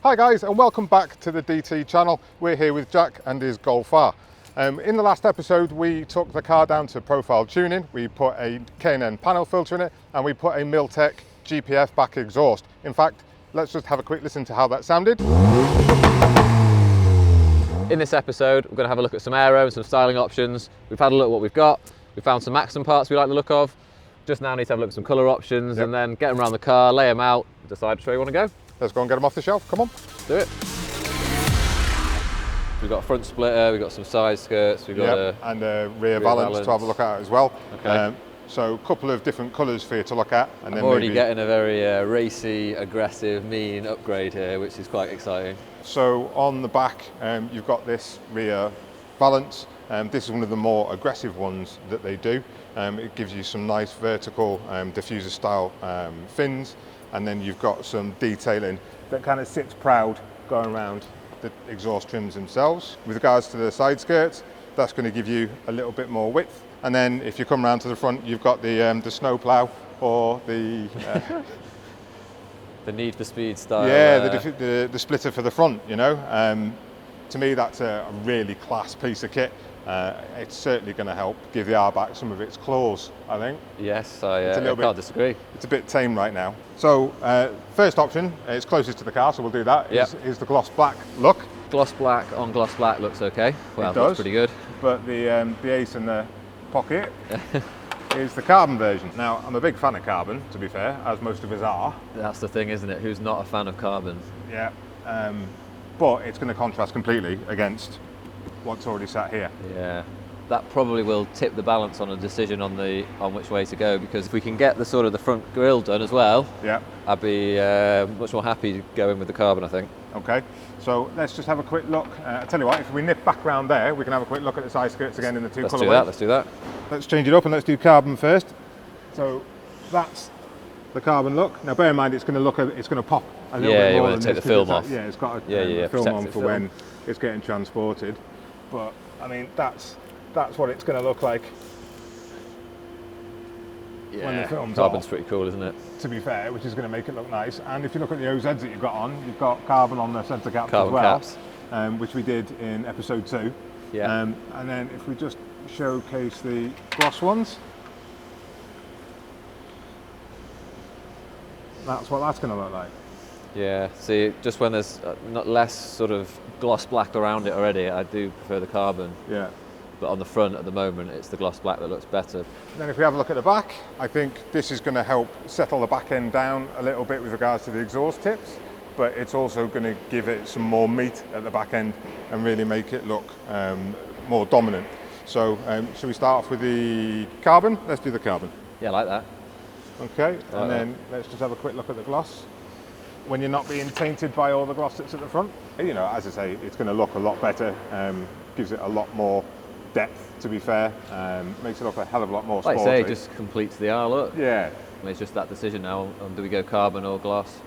Hi guys, and welcome back to the DT channel. We're here with Jack and his Golf R. In the last episode we took the car down to profile tuning, we put a K&N panel filter in it, and we put a Milltek GPF back exhaust. In fact, let's just have a quick listen to how that sounded. In this episode we're going to have a look at some aero and some styling options. We've had a look at what we've got, we found some Maxton parts we like the look of. Just now need to have a look at some colour options, and then get them around the car, lay them out, decide which way you want to go. Let's go and get them off the shelf, come on. Let's do it. We've got a front splitter, we've got some side skirts, we've got a rear valance to have a look at as well. Okay. So a couple of different colours for you to look at. And I'm already getting a very racy, aggressive, mean upgrade here, which is quite exciting. So on the back, you've got this rear valance. This is one of the more aggressive ones that they do. It gives you some nice vertical diffuser style fins, and then you've got some detailing that kind of sits proud going around the exhaust trims themselves. With regards to the side skirts, that's going to give you a little bit more width. And then if you come around to the front, you've got the snow plow or the the Need for Speed style. Yeah, the splitter for the front, you know. To me, that's a really class piece of kit. It's certainly going to help give the R back some of its claws, I think. Yes, I can't disagree. It's a bit tame right now. So first option, it's closest to the car, so we'll do that, is the gloss black look. Gloss black on gloss black looks okay. Well, it does. Looks pretty good. But the ace in the pocket is the carbon version. Now, I'm a big fan of carbon, to be fair, as most of us are. That's the thing, isn't it? Who's not a fan of carbon? Yeah, but it's going to contrast completely against what's already sat here. Yeah, that probably will tip the balance on a decision on which way to go, because if we can get the sort of the front grille done as well, I'd be much more happy to go in with the carbon, I think. Okay, so let's just have a quick look. I tell you what, if we nip back around there, we can have a quick look at the side skirts again in the two colourways. Let's do that. Let's change it up and let's do carbon first. So that's the carbon look. Now bear in mind, it's going to pop a little bit more. Yeah, you want to take the film off. Yeah, it's got a film on for when it's getting transported. But I mean, that's what it's going to look like when the film's carbon's off. Pretty cool, isn't it? To be fair, which is going to make it look nice. And if you look at the OZs that you've got on, you've got carbon on the centre caps as well, which we did in episode 2. Yeah. And then if we just showcase the gloss ones, that's what that's going to look like. Yeah, see, just when there's not less sort of gloss black around it already, I do prefer the carbon. Yeah. But on the front at the moment, it's the gloss black that looks better. Then if we have a look at the back, I think this is going to help settle the back end down a little bit with regards to the exhaust tips, but it's also going to give it some more meat at the back end and really make it look more dominant. So should we start off with the carbon? Let's do the carbon. Yeah, I like that. Okay, and then let's just have a quick look at the gloss. When you're not being tainted by all the gloss that's at the front, you know, as I say, it's going to look a lot better, gives it a lot more depth, to be fair, makes it look a hell of a lot more sporty. Like I say, it just completes the R look. Yeah. And it's just that decision now, do we go carbon or gloss?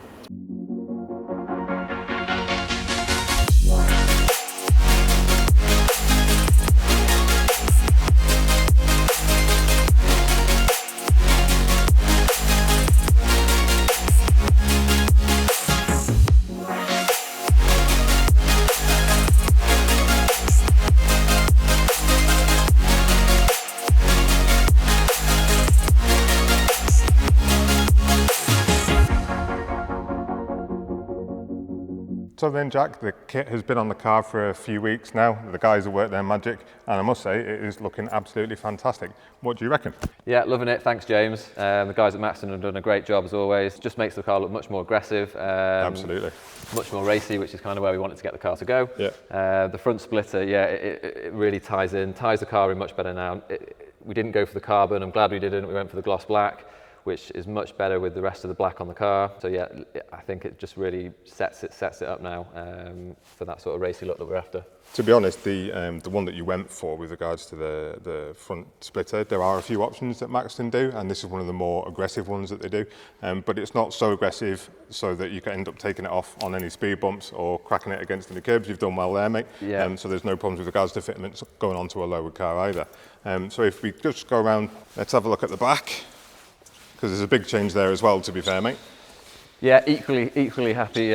So then, Jack, the kit has been on the car for a few weeks now. The guys have worked their magic, and I must say, it is looking absolutely fantastic. What do you reckon? Yeah, loving it. Thanks, James. The guys at Maxton have done a great job as always. Just makes the car look much more aggressive. Absolutely. Much more racy, which is kind of where we wanted to get the car to go. Yeah. The front splitter, it really ties the car in much better now. We didn't go for the carbon. I'm glad we didn't. We went for the gloss black, which is much better with the rest of the black on the car. So yeah, I think it just really sets it up now for that sort of racy look that we're after. To be honest, the one that you went for with regards to the front splitter, there are a few options that Maxton do, and this is one of the more aggressive ones that they do. But it's not so aggressive so that you can end up taking it off on any speed bumps or cracking it against any curbs. You've done well there, mate. Yeah. So there's no problems with regards to fitments going onto a lowered car either. So if we just go around, let's have a look at the back, because there's a big change there as well, to be fair, mate. Yeah, equally happy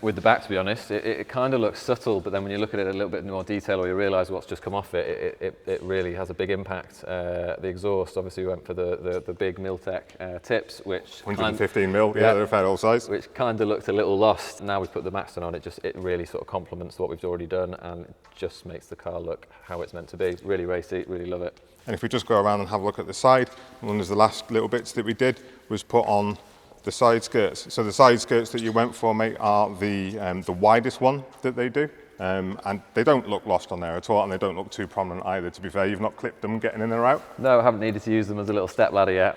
with the back, to be honest. It kind of looks subtle, but then when you look at it in a little bit more detail, or you realise what's just come off it really has a big impact. The exhaust, obviously, we went for the big Mk8 tips, which 115 mil, yeah, they're a fair old size. Which kind of looked a little lost. Now we've put the Maxton on, it really sort of complements what we've already done, and it just makes the car look how it's meant to be. Really racy, really love it. And if we just go around and have a look at the side, one of the last little bits that we did was put on the side skirts. So the side skirts that you went for, mate, are the widest one that they do. And they don't look lost on there at all, and they don't look too prominent either, to be fair. You've not clipped them getting in or out? No, I haven't needed to use them as a little step ladder yet,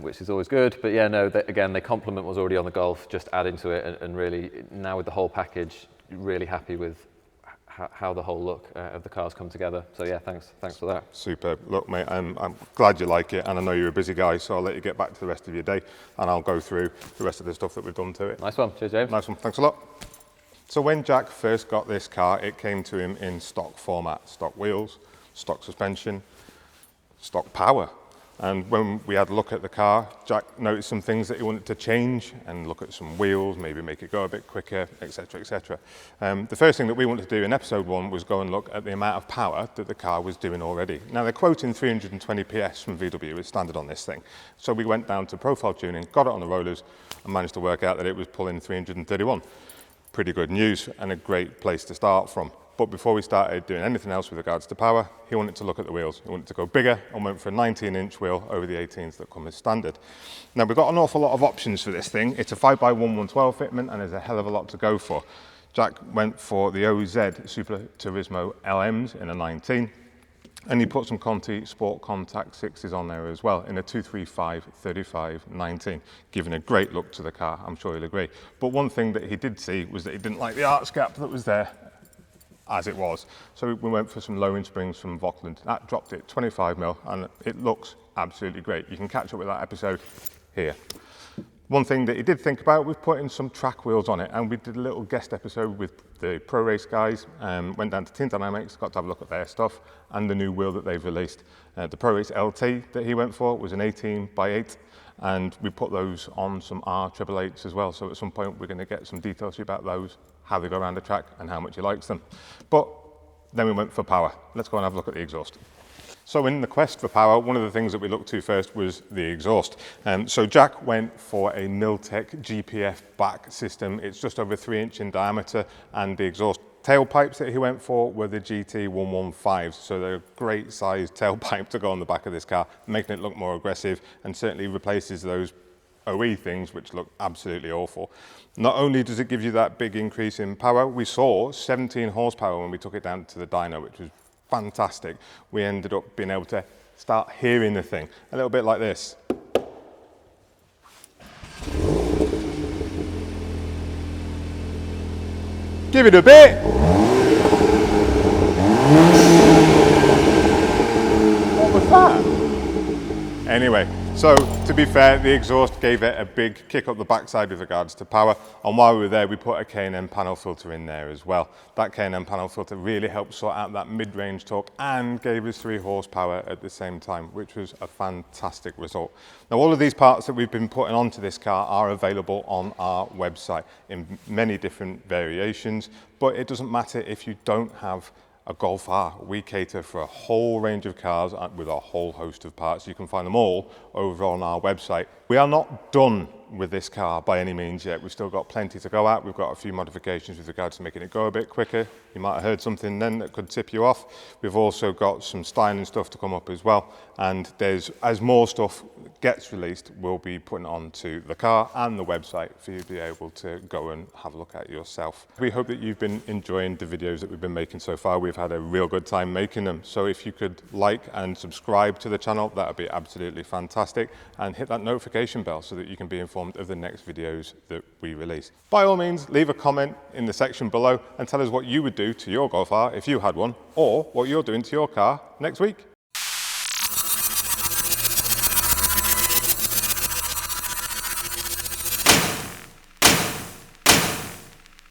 which is always good. But yeah, no, again, they complement what's already on the Golf, just adding to it, and really, now with the whole package, really happy with how the whole look of the cars come together. So yeah, thanks for that. Superb. Look, mate, I'm glad you like it, and I know you're a busy guy, so I'll let you get back to the rest of your day, and I'll go through the rest of the stuff that we've done to it. Nice one. Cheers, James. Nice one. Thanks a lot. So when Jack first got this car, it came to him in stock format: stock wheels, stock suspension, stock power. And when we had a look at the car, Jack noticed some things that he wanted to change and look at some wheels, maybe make it go a bit quicker, etc., etc. The first thing that we wanted to do in episode 1 was go and look at the amount of power that the car was doing already. Now they're quoting 320 PS from VW, it's standard on this thing. So we went down to profile tuning, got it on the rollers, and managed to work out that it was pulling 331. Pretty good news and a great place to start from. But before we started doing anything else with regards to power, he wanted to look at the wheels. He wanted to go bigger and went for a 19-inch wheel over the 18s that come as standard. Now, we've got an awful lot of options for this thing. It's a 5x1 112 fitment, and there's a hell of a lot to go for. Jack went for the OZ Super Turismo LMs in a 19, and he put some Conti Sport Contact 6s on there as well in a 235/35/19, giving a great look to the car. I'm sure you'll agree. But one thing that he did see was that he didn't like the arch gap that was there as it was. So we went for some low-in springs from Vauxhall. That dropped it 25 mil, and it looks absolutely great. You can catch up with that episode here. One thing that he did think about was putting some track wheels on it, and we did a little guest episode with the Pro Race guys, went down to Team Dynamics, got to have a look at their stuff and the new wheel that they've released. The Pro Race LT that he went for was an 18x8, and we put those on some R888s as well. So at some point we're going to get some details about those, how they go around the track and how much he likes them. But then we went for power. Let's go and have a look at the exhaust. So in the quest for power, one of the things that we looked to first was the exhaust. So Jack went for a Miltech GPF back system. It's just over 3-inch in diameter, and the exhaust tailpipes that he went for were the GT115s. So they're a great size tailpipe to go on the back of this car, making it look more aggressive, and certainly replaces those OE things which look absolutely awful. Not only does it give you that big increase in power, we saw 17 horsepower when we took it down to the dyno, which was fantastic. We ended up being able to start hearing the thing a little bit like this. Give it a bit. What was that? Anyway, so to be fair, the exhaust gave it a big kick up the backside with regards to power. And while we were there, we put a K&N panel filter in there as well. That K&N panel filter really helped sort out that mid-range torque and gave us 3 horsepower at the same time, which was a fantastic result. Now, all of these parts that we've been putting onto this car are available on our website in many different variations, but it doesn't matter if you don't have a Golf R. We cater for a whole range of cars with a whole host of parts. You can find them all over on our website. We are not done with this car by any means yet. We've still got plenty to go at. We've got a few modifications with regards to making it go a bit quicker. You might have heard something then that could tip you off. We've also got some styling stuff to come up as well. And as more stuff gets released, we'll be putting it onto the car and the website for you to be able to go and have a look at yourself. We hope that you've been enjoying the videos that we've been making so far. We've had a real good time making them. So if you could like and subscribe to the channel, that would be absolutely fantastic. And hit that notification bell so that you can be informed of the next videos that we release. By all means, leave a comment in the section below and tell us what you would do to your Golf R if you had one, or what you're doing to your car next week.